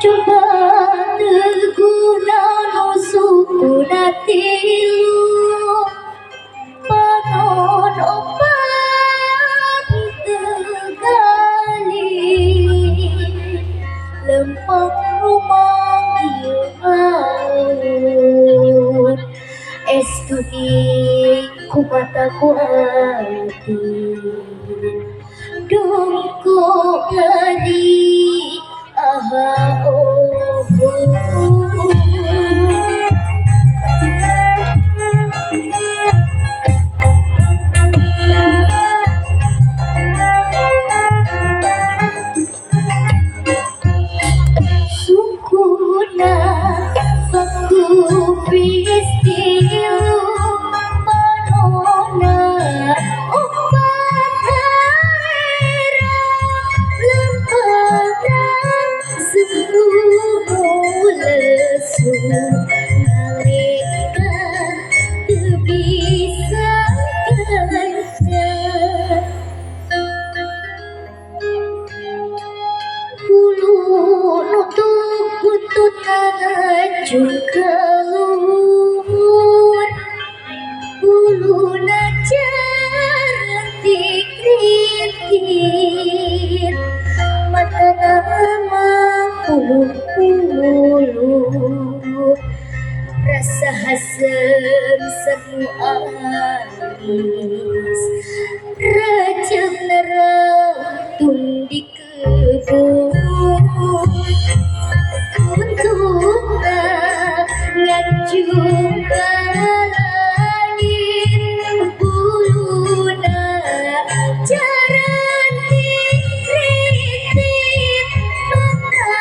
Coba teguna nusuku natilu panon opat tegali lempeng rumah gilaun estudi ku mataku hati dongko ngeri aha oh sukuna baku pistilu panona opat daerah lempeng sepuluh lesu nalika teu bisa kerja hulu nutup butut ngajung keluar hulu najar rintik mata nama hulu rasa hasem semu anis rajam neratung di kebun untungna ngajung langit buluna jaran kritik mata